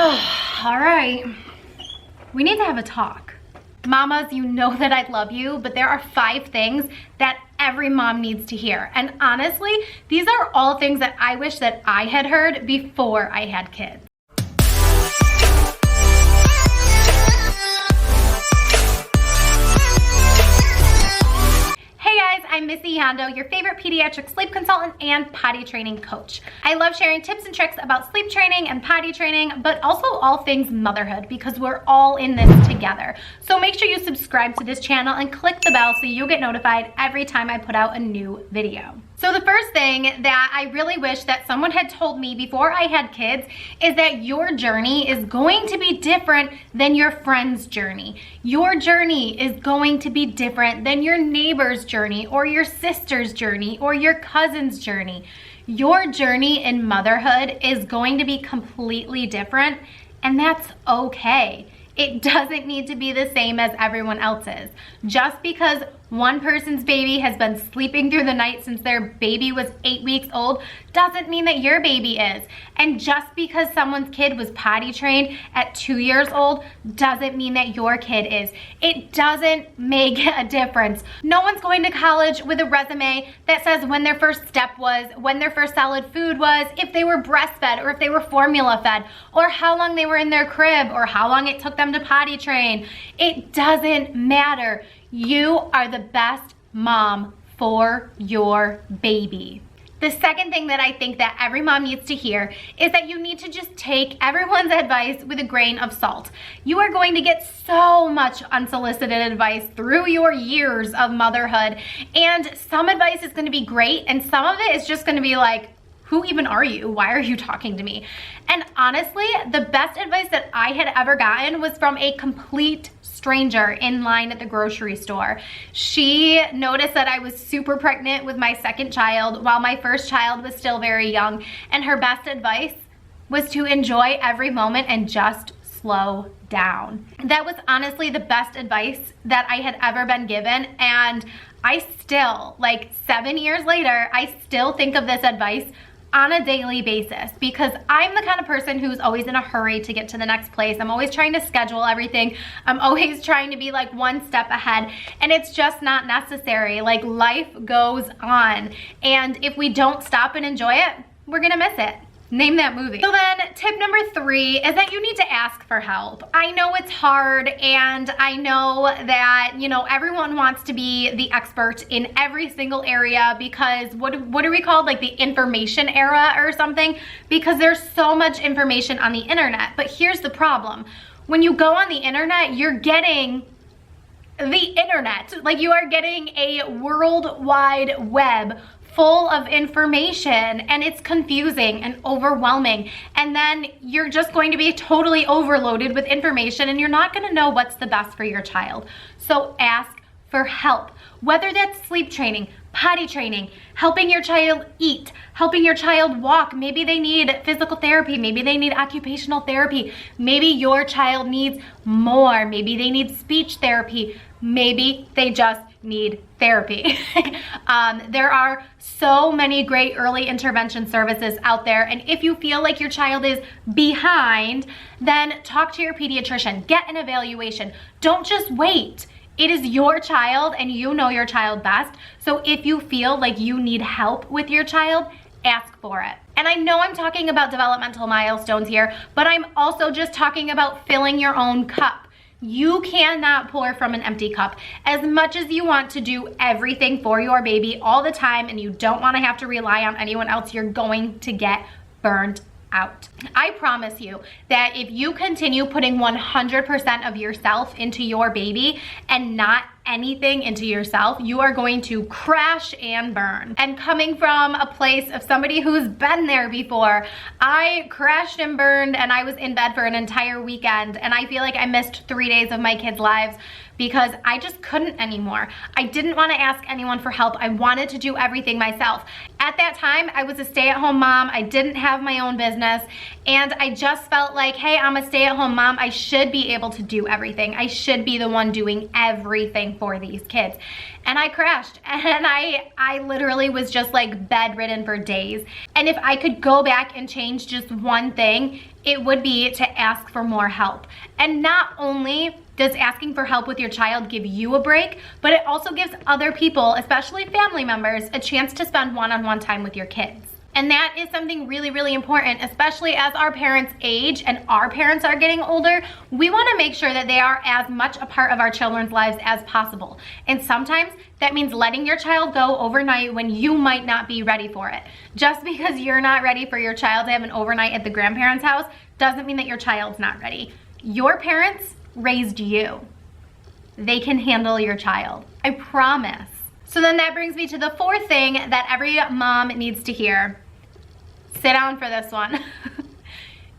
All right, we need to have a talk. Mamas, you know that I love you, but there are 5 things that every mom needs to hear. And honestly, these are all things that I wish that I had heard before I had kids. I'm Missy Hondo, your favorite pediatric sleep consultant and potty training coach. I love sharing tips and tricks about sleep training and potty training, but also all things motherhood because we're all in this together. So make sure you subscribe to this channel and click the bell so you'll get notified every time I put out a new video. So the first thing that I really wish that someone had told me before I had kids is that your journey is going to be different than your friend's journey. Your journey is going to be different than your neighbor's journey or your sister's journey or your cousin's journey. Your journey in motherhood is going to be completely different, and that's okay. It doesn't need to be the same as everyone else's. Just because one person's baby has been sleeping through the night since their baby was 8 weeks old doesn't mean that your baby is. And just because someone's kid was potty trained at 2 years old doesn't mean that your kid is. It doesn't make a difference. No one's going to college with a resume that says when their first step was, when their first solid food was, if they were breastfed or if they were formula fed, or how long they were in their crib, or how long it took them to potty train. It doesn't matter. You are the best mom for your baby. The second thing that I think that every mom needs to hear is that you need to just take everyone's advice with a grain of salt. You are going to get so much unsolicited advice through your years of motherhood, and some advice is going to be great and some of it is just going to be like, who even are you? Why are you talking to me? And honestly, the best advice that I had ever gotten was from a complete stranger in line at the grocery store. She noticed that I was super pregnant with my second child while my first child was still very young, and her best advice was to enjoy every moment and just slow down. That was honestly the best advice that I had ever been given, and I still, like 7 years later, I still think of this advice on a daily basis because I'm the kind of person who's always in a hurry to get to the next place. I'm always trying to schedule everything. I'm always trying to be like one step ahead, and it's just not necessary. Like, life goes on, and if we don't stop and enjoy it, we're gonna miss it. Name that movie. So then tip number 3 is that you need to ask for help. I know it's hard, and I know that, you know, everyone wants to be the expert in every single area because what are we called? Like the information era or something? Because there's so much information on the internet. But here's the problem. When you go on the internet, you're getting the internet. Like, you are getting a worldwide web full of information, and it's confusing and overwhelming, and then you're just going to be totally overloaded with information and you're not going to know what's the best for your child. So ask for help, whether that's sleep training, potty training, helping your child eat, helping your child walk. Maybe they need physical therapy, maybe they need occupational therapy, maybe your child needs more, maybe they need speech therapy, maybe they just need therapy. There are so many great early intervention services out there, and if you feel like your child is behind, then talk to your pediatrician, get an evaluation. Don't just wait. It is your child and you know your child best. So if you feel like you need help with your child, ask for it. And I know I'm talking about developmental milestones here, but I'm also just talking about filling your own cup. You cannot pour from an empty cup. As much as you want to do everything for your baby all the time and you don't want to have to rely on anyone else, you're going to get burned out. I promise you that if you continue putting 100% of yourself into your baby and not anything into yourself, you are going to crash and burn. And coming from a place of somebody who's been there before, I crashed and burned and I was in bed for an entire weekend, and I feel like I missed 3 days of my kids' lives because I just couldn't anymore. I didn't want to ask anyone for help. I wanted to do everything myself. At that time, I was a stay-at-home mom. I didn't have my own business, and I just felt like, hey, I'm a stay-at-home mom. I should be able to do everything. I should be the one doing everything caring for these kids. And I crashed, and I literally was just like bedridden for days. And if I could go back and change just one thing, it would be to ask for more help. And not only does asking for help with your child give you a break, but it also gives other people, especially family members, a chance to spend one-on-one time with your kids. And that is something really, really important, especially as our parents age and our parents are getting older. We want to make sure that they are as much a part of our children's lives as possible. And sometimes that means letting your child go overnight when you might not be ready for it. Just because you're not ready for your child to have an overnight at the grandparents' house doesn't mean that your child's not ready. Your parents raised you. They can handle your child. I promise. So then that brings me to the fourth thing that every mom needs to hear. Sit down for this one.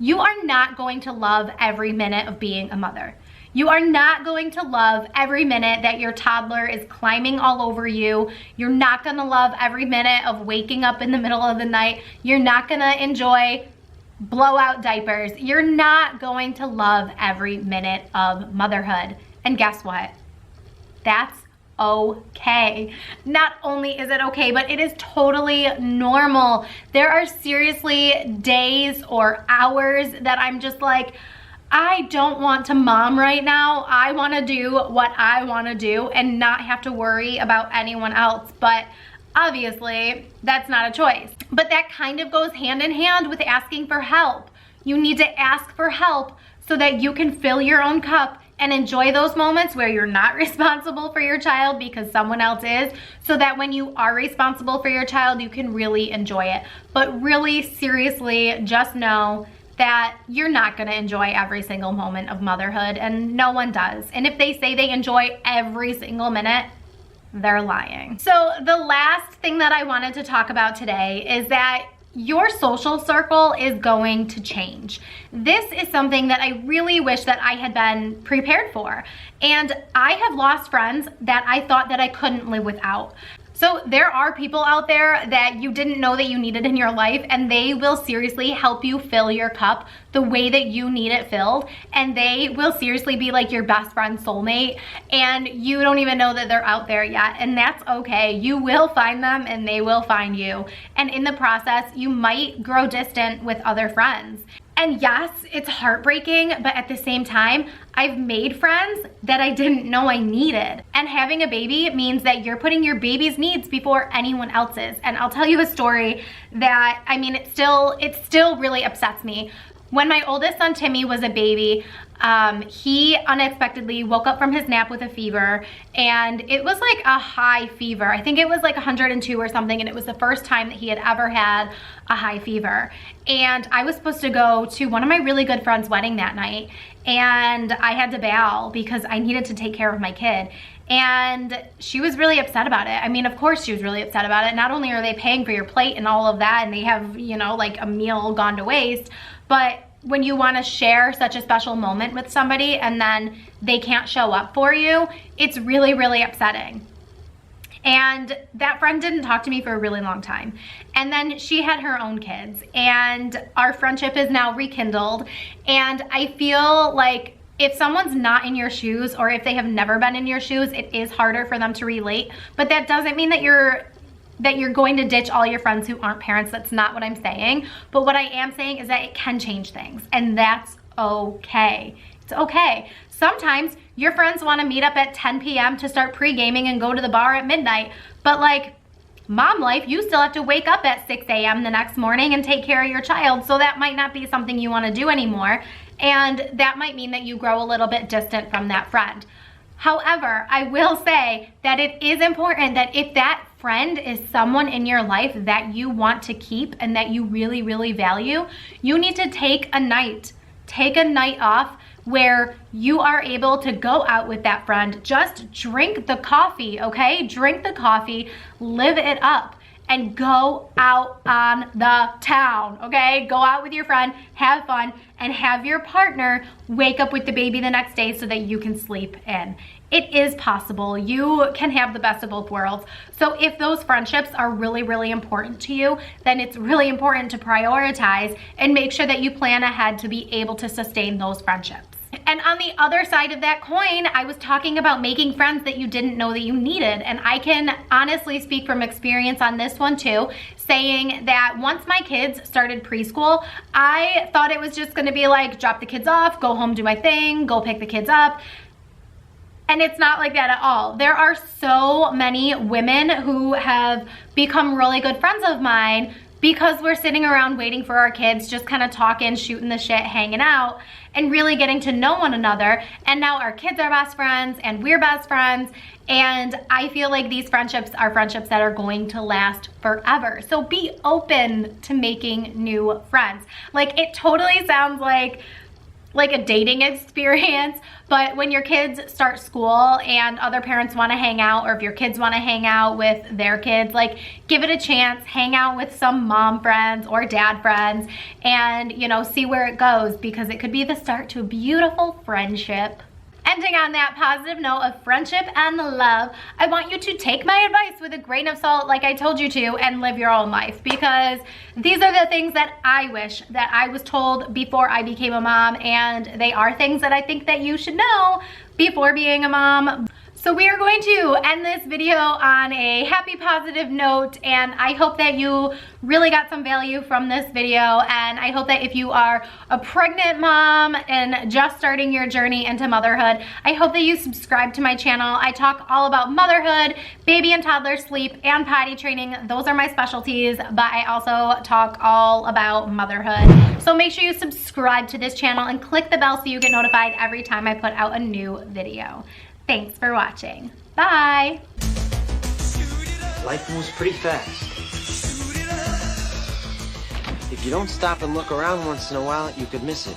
You are not going to love every minute of being a mother. You are not going to love every minute that your toddler is climbing all over you. You're not gonna love every minute of waking up in the middle of the night. You're not gonna enjoy blowout diapers. You're not going to love every minute of motherhood. And guess what? That's okay. Not only is it okay, but it is totally normal. There are seriously days or hours that I'm just like, I don't want to mom right now. I want to do what I want to do and not have to worry about anyone else. But obviously, that's not a choice. But that kind of goes hand in hand with asking for help. You need to ask for help so that you can fill your own cup and enjoy those moments where you're not responsible for your child because someone else is, so that when you are responsible for your child, you can really enjoy it. But really, seriously, just know that you're not gonna enjoy every single moment of motherhood, and no one does. And if they say they enjoy every single minute, they're lying. So the last thing that I wanted to talk about today is that your social circle is going to change. This is something that I really wish that I had been prepared for. And I have lost friends that I thought that I couldn't live without. So there are people out there that you didn't know that you needed in your life, and they will seriously help you fill your cup the way that you need it filled. And they will seriously be like your best friend soulmate, and you don't even know that they're out there yet. And that's okay. You will find them and they will find you. And in the process, you might grow distant with other friends. And yes, it's heartbreaking, but at the same time, I've made friends that I didn't know I needed. And having a baby means that you're putting your baby's needs before anyone else's. And I'll tell you a story that, I mean, it still really upsets me. When my oldest son, Timmy, was a baby, he unexpectedly woke up from his nap with a fever, and it was like a high fever. I think it was like 102 or something, and it was the first time that he had ever had a high fever. And I was supposed to go to one of my really good friends' wedding that night, and I had to bail because I needed to take care of my kid. And she was really upset about it. I mean, of course she was really upset about it. Not only are they paying for your plate and all of that, and they have, you know, like a meal gone to waste, but when you want to share such a special moment with somebody and then they can't show up for you, it's really, really upsetting. And that friend didn't talk to me for a really long time. And then she had her own kids, and our friendship is now rekindled. And I feel like if someone's not in your shoes, or if they have never been in your shoes, it is harder for them to relate. But that doesn't mean that you're going to ditch all your friends who aren't parents. That's not what I'm saying. But what I am saying is that it can change things, and that's okay. It's okay. Sometimes your friends want to meet up at 10 p.m. to start pre-gaming and go to the bar at midnight. But like mom life, you still have to wake up at 6 a.m. the next morning and take care of your child. So that might not be something you want to do anymore. And that might mean that you grow a little bit distant from that friend. However, I will say that it is important that if that friend is someone in your life that you want to keep and that you really, really value, you need to take a night off where you are able to go out with that friend. Just drink the coffee, okay? Drink the coffee, live it up, and go out on the town, okay? Go out with your friend, have fun, and have your partner wake up with the baby the next day so that you can sleep in. It is possible. You can have the best of both worlds. So if those friendships are really, really important to you, then it's really important to prioritize and make sure that you plan ahead to be able to sustain those friendships. And on the other side of that coin, I was talking about making friends that you didn't know that you needed. And I can honestly speak from experience on this one too, saying that once my kids started preschool, I thought it was just gonna be like, drop the kids off, go home, do my thing, go pick the kids up. And it's not like that at all. There are so many women who have become really good friends of mine because we're sitting around waiting for our kids, just kind of talking, shooting the shit, hanging out, and really getting to know one another. And now our kids are best friends and we're best friends. And I feel like these friendships are friendships that are going to last forever. So be open to making new friends. Like, it totally sounds like a dating experience, but when your kids start school and other parents want to hang out, or if your kids want to hang out with their kids, like, give it a chance, hang out with some mom friends or dad friends, and, you know, see where it goes, because it could be the start to a beautiful friendship. Ending on that positive note of friendship and love, I want you to take my advice with a grain of salt, like I told you to, and live your own life, because these are the things that I wish that I was told before I became a mom, and they are things that I think that you should know before being a mom. So we are going to end this video on a happy, positive note, and I hope that you really got some value from this video, and I hope that if you are a pregnant mom and just starting your journey into motherhood, I hope that you subscribe to my channel. I talk all about motherhood, baby and toddler sleep, and potty training. Those are my specialties, but I also talk all about motherhood. So make sure you subscribe to this channel and click the bell so you get notified every time I put out a new video. Thanks for watching. Bye. Life moves pretty fast. If you don't stop and look around once in a while, you could miss it.